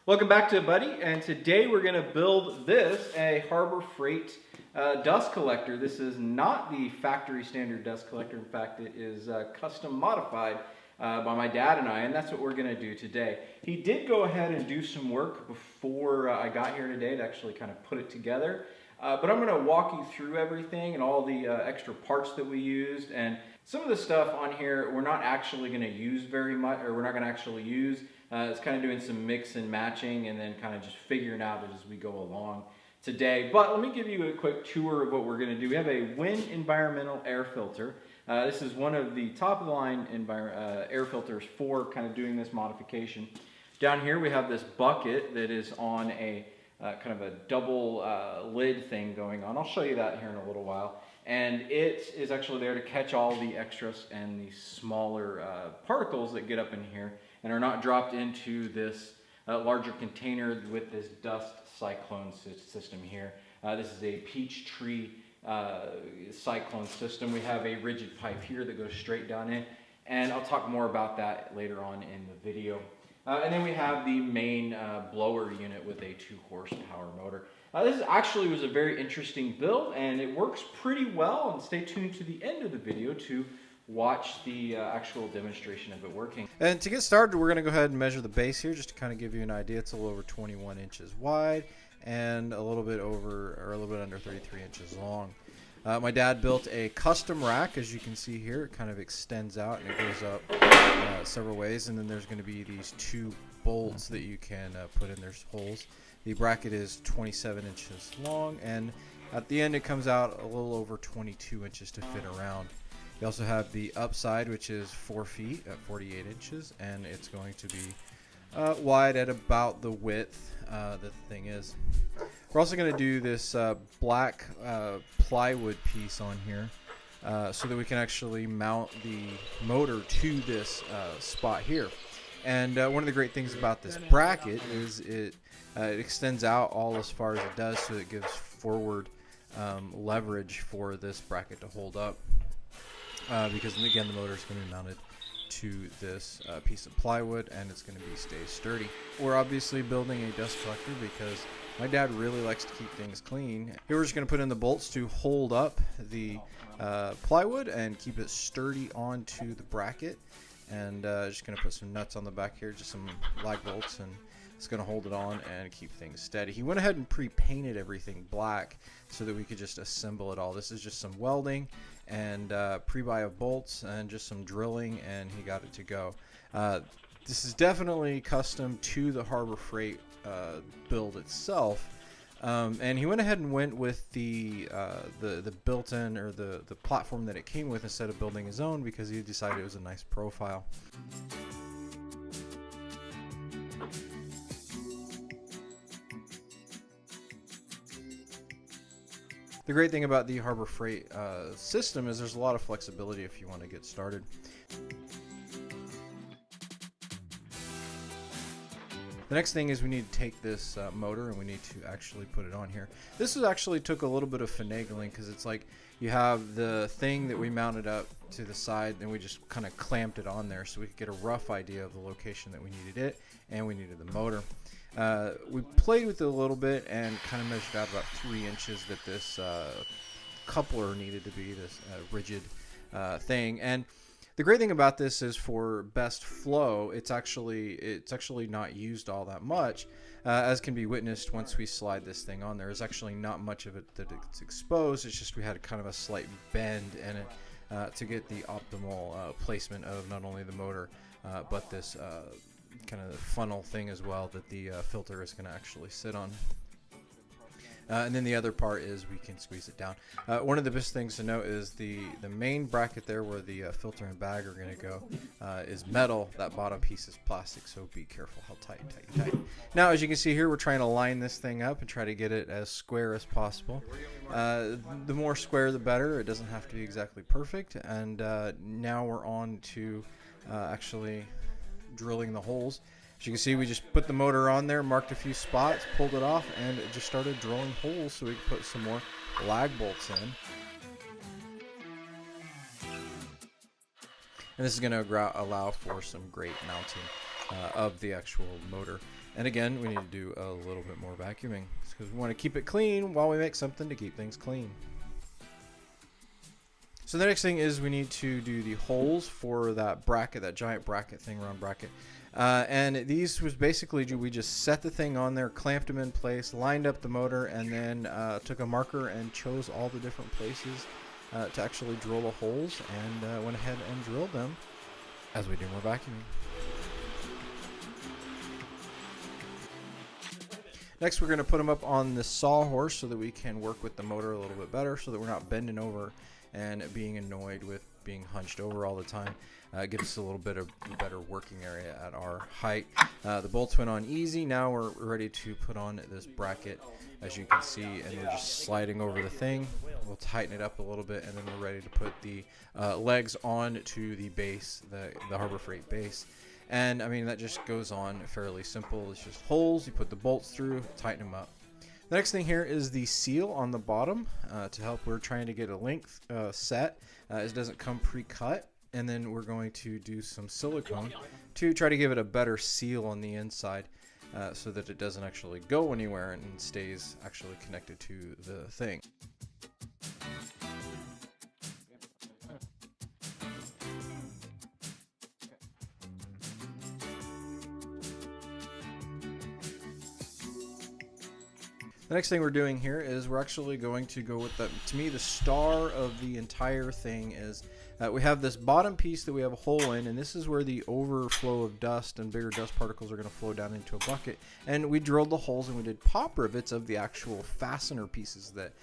Welcome back to Buddy, and today we're going to build a Harbor Freight dust collector. This is not the factory standard dust collector. In fact, it is custom modified by my dad and I, and that's what we're going to do today. He did go ahead and do some work before I got here today to actually kind of put it together. But I'm going to walk you through everything and all the extra parts that we used, and some of the stuff on here we're not actually going to use very much, or we're not going to actually use. It's kind of doing some mix and matching and then kind of just figuring out it as we go along today. But let me give you a quick tour of what we're going to do. We have a Win Environmental air filter. This is one of the top of the line air filters for kind of doing this modification. Down here we have this bucket that is on a kind of a double lid thing going on. I'll show you that here in a little while. And it is actually there to catch all the extras and the smaller particles that get up in here and are not dropped into this larger container with this dust cyclone system here. This is a peachtree cyclone system. We have a rigid pipe here that goes straight down in, and I'll talk more about that later on in the video. And then we have the main blower unit with a 2 horsepower motor. This actually was a very interesting build, and it works pretty well, and stay tuned to the end of the video to watch the actual demonstration of it working. And to get started, we're going to go ahead and measure the base here just to kind of give you an idea. It's a little over 21 inches wide and a little bit under 33 inches long. My dad built a custom rack, as you can see here. It kind of extends out and it goes up several ways, and then there's going to be these 2 bolts that you can put in. There's holes. The bracket is 27 inches long, and at the end it comes out a little over 22 inches to fit around. You also have the upside, which is 4 feet at 48 inches, and it's going to be wide at about the width that the thing is. We're also going to do this black plywood piece on here so that we can actually mount the motor to this spot here. And one of the great things about this bracket is it extends out all as far as it does, so it gives forward leverage for this bracket to hold up. Because again, the motor is going to be mounted to this piece of plywood, and it's going to stay sturdy. We're obviously building a dust collector because my dad really likes to keep things clean. Here we're just going to put in the bolts to hold up the plywood and keep it sturdy onto the bracket. And just going to put some nuts on the back here, just some lag bolts, and it's going to hold it on and keep things steady. He went ahead and pre-painted everything black so that we could just assemble it all. This is just some welding and pre-buy of bolts and just some drilling, and he got it to go. This is definitely custom to the Harbor Freight build itself. And he went ahead and went with the built-in, or the platform that it came with, instead of building his own, because he decided it was a nice profile. The great thing about the Harbor Freight system is there's a lot of flexibility if you want to get started. The next thing is we need to take this motor and we need to actually put it on here. This actually took a little bit of finagling, because it's like you have the thing that we mounted up to the side, and we just kind of clamped it on there so we could get a rough idea of the location that we needed it, and we needed the motor. We played with it a little bit and kind of measured out about 3 inches that this coupler needed to be, this rigid thing. And the great thing about this is, for best flow, it's actually not used all that much, as can be witnessed once we slide this thing on. There is actually not much of it that it's exposed. It's just we had kind of a slight bend in it to get the optimal placement of not only the motor but this kind of funnel thing as well that the filter is going to actually sit on. And then the other part is we can squeeze it down. One of the best things to note is the main bracket there, where the filter and bag are going to go, is metal. That bottom piece is plastic, so be careful how tight. Now, as you can see here, we're trying to line this thing up and try to get it as square as possible. The more square, the better. It doesn't have to be exactly perfect. And now we're on to actually drilling the holes. As you can see, we just put the motor on there, marked a few spots, pulled it off, and it just started drilling holes so we could put some more lag bolts in. And this is going to allow for some great mounting of the actual motor. And again, we need to do a little bit more vacuuming because we want to keep it clean while we make something to keep things clean. So the next thing is we need to do the holes for that bracket, that giant bracket thing, round bracket. And these was basically, we just set the thing on there, clamped them in place, lined up the motor, and then took a marker and chose all the different places to actually drill the holes, and went ahead and drilled them as we do more vacuuming. Next, we're going to put them up on the sawhorse so that we can work with the motor a little bit better, so that we're not bending over and being annoyed with being hunched over all the time. Gives us a little bit of better working area at our height. The bolts went on easy. Now we're ready to put on this bracket, as you can see, and we're just sliding over the thing. We'll tighten it up a little bit, and then we're ready to put the legs on to the base, the Harbor Freight base. And I mean, that just goes on fairly simple. It's just holes, you put the bolts through, tighten them up. The next thing here is the seal on the bottom to help. We're trying to get a length set. It doesn't come pre-cut. And then we're going to do some silicone to try to give it a better seal on the inside so that it doesn't actually go anywhere and stays actually connected to the thing. The next thing we're doing here is we're actually going to go with to me, the star of the entire thing is we have this bottom piece that we have a hole in, and this is where the overflow of dust and bigger dust particles are going to flow down into a bucket. And we drilled the holes and we did pop rivets of the actual fastener pieces that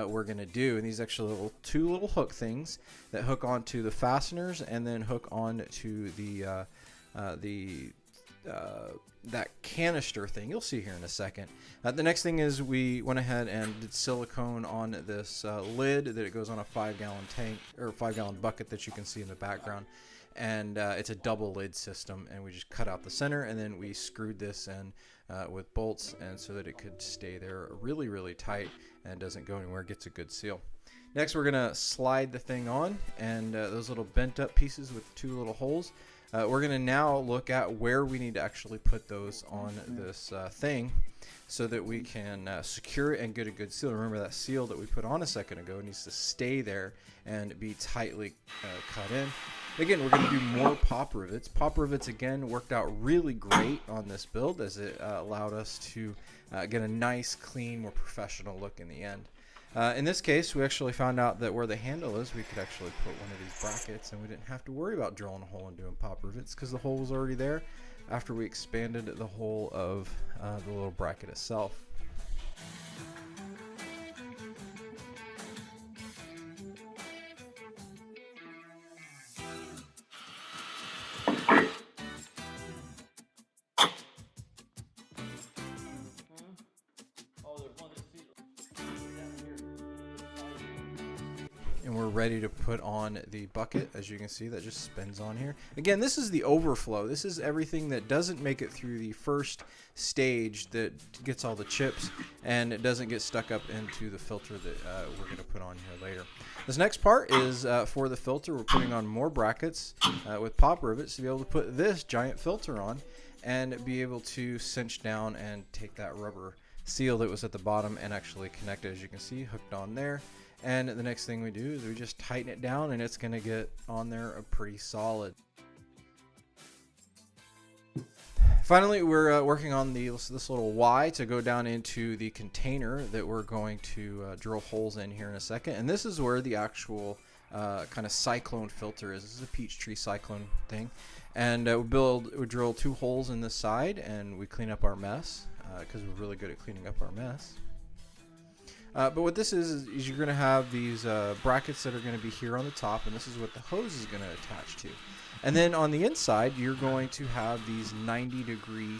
we're going to do. And these actually two little hook things that hook onto the fasteners and then hook on to that canister thing. You'll see here in a second. The next thing is we went ahead and did silicone on this lid that it goes on a 5-gallon tank or 5-gallon bucket that you can see in the background. And it's a double lid system, and we just cut out the center, and then we screwed this in with bolts, and so that it could stay there really, really tight and doesn't go anywhere, gets a good seal. Next, we're gonna slide the thing on, and those little bent up pieces with two little holes. We're going to now look at where we need to actually put those on this thing so that we can secure it and get a good seal. Remember that seal that we put on a second ago needs to stay there and be tightly cut in. Again, we're going to do more pop rivets. Pop rivets, again, worked out really great on this build as it allowed us to get a nice, clean, more professional look in the end. In this case, we actually found out that where the handle is, we could actually put one of these brackets, and we didn't have to worry about drilling a hole and doing pop rivets because the hole was already there after we expanded the hole of the little bracket itself. And we're ready to put on the bucket. As you can see, that just spins on here. Again, this is the overflow. This is everything that doesn't make it through the first stage that gets all the chips, and it doesn't get stuck up into the filter that we're going to put on here later. This next part is for the filter. We're putting on more brackets with pop rivets to be able to put this giant filter on and be able to cinch down and take that rubber seal that was at the bottom and actually connect it, as you can see, hooked on there. And the next thing we do is we just tighten it down, and it's going to get on there pretty solid. Finally, we're working on this little Y to go down into the container that we're going to drill holes in here in a second. And this is where the actual kind of Cyclone filter is. This is a peachtree Cyclone thing. And we drill 2 holes in the side, and we clean up our mess because we're really good at cleaning up our mess. But what this is you're going to have these brackets that are going to be here on the top, and this is what the hose is going to attach to. And then on the inside, you're going to have these 90-degree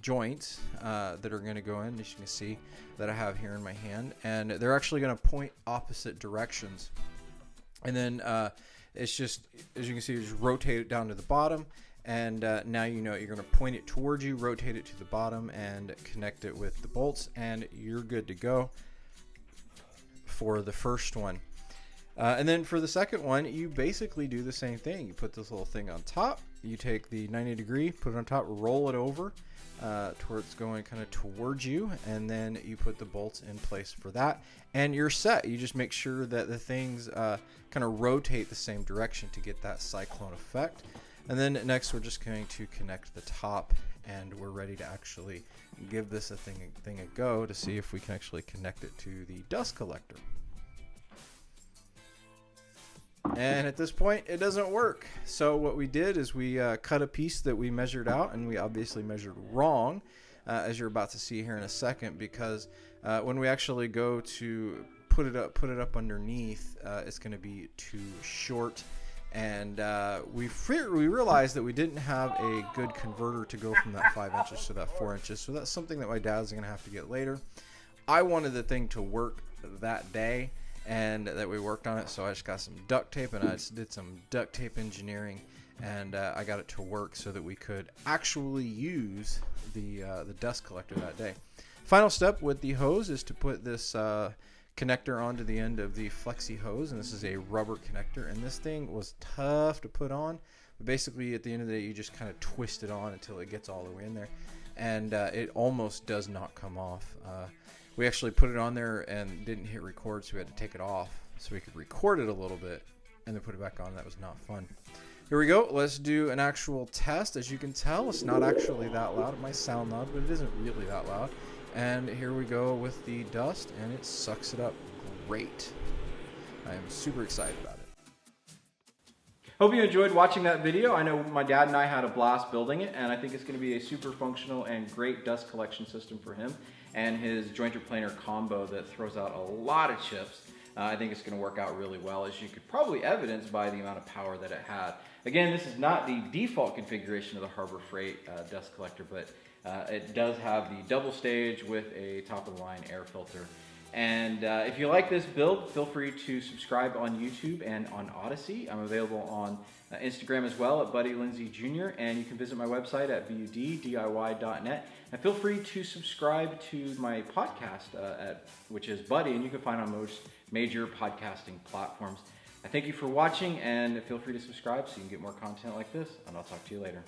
joints that are going to go in, as you can see, that I have here in my hand. And they're actually going to point opposite directions. And then it's just, as you can see, you just rotate it down to the bottom. And now you know you're going to point it towards you, rotate it to the bottom, and connect it with the bolts, and you're good to go for the first one. And then for the second one, you basically do the same thing. You put this little thing on top, you take the 90-degree, put it on top, roll it over, to where it's going kind of towards you, and then you put the bolts in place for that, and you're set. You just make sure that the things kind of rotate the same direction to get that cyclone effect. And then next we're just going to connect the top, and we're ready to actually give this a thing a go to see if we can actually connect it to the dust collector. And at this point it doesn't work. So what we did is we cut a piece that we measured out, and we obviously measured wrong, as you're about to see here in a second, because when we actually go to put it up underneath, it's going to be too short. And we realized that we didn't have a good converter to go from that 5 inches to that 4 inches. So that's something that my dad's going to have to get later. I wanted the thing to work that day, and that we worked on it. So I just got some duct tape, and I just did some duct tape engineering, and I got it to work so that we could actually use the dust collector that day. Final step with the hose is to put this connector onto the end of the flexi hose, and this is a rubber connector, and this thing was tough to put on, but basically at the end of the day you just kind of twist it on until it gets all the way in there, and it almost does not come off. We actually put it on there and didn't hit record, so we had to take it off so we could record it a little bit and then put it back on. That was not fun. Here we go. Let's do an actual test. As you can tell, it's not actually that loud. It might sound loud, but it isn't really that loud. And here we go with the dust, and it sucks it up great. I am super excited about it. Hope you enjoyed watching that video. I know my dad and I had a blast building it, and I think it's going to be a super functional and great dust collection system for him and his jointer planer combo that throws out a lot of chips. I think it's going to work out really well, as you could probably evidence by the amount of power that it had. Again, this is not the default configuration of the Harbor Freight dust collector, but it does have the double stage with a top-of-the-line air filter. And if you like this build, feel free to subscribe on YouTube and on Odyssey. I'm available on Instagram as well at Buddy Lindsay Jr. And you can visit my website at buddiy.net. And feel free to subscribe to my podcast, which is Buddy, and you can find on most major podcasting platforms. I thank you for watching, and feel free to subscribe so you can get more content like this, and I'll talk to you later.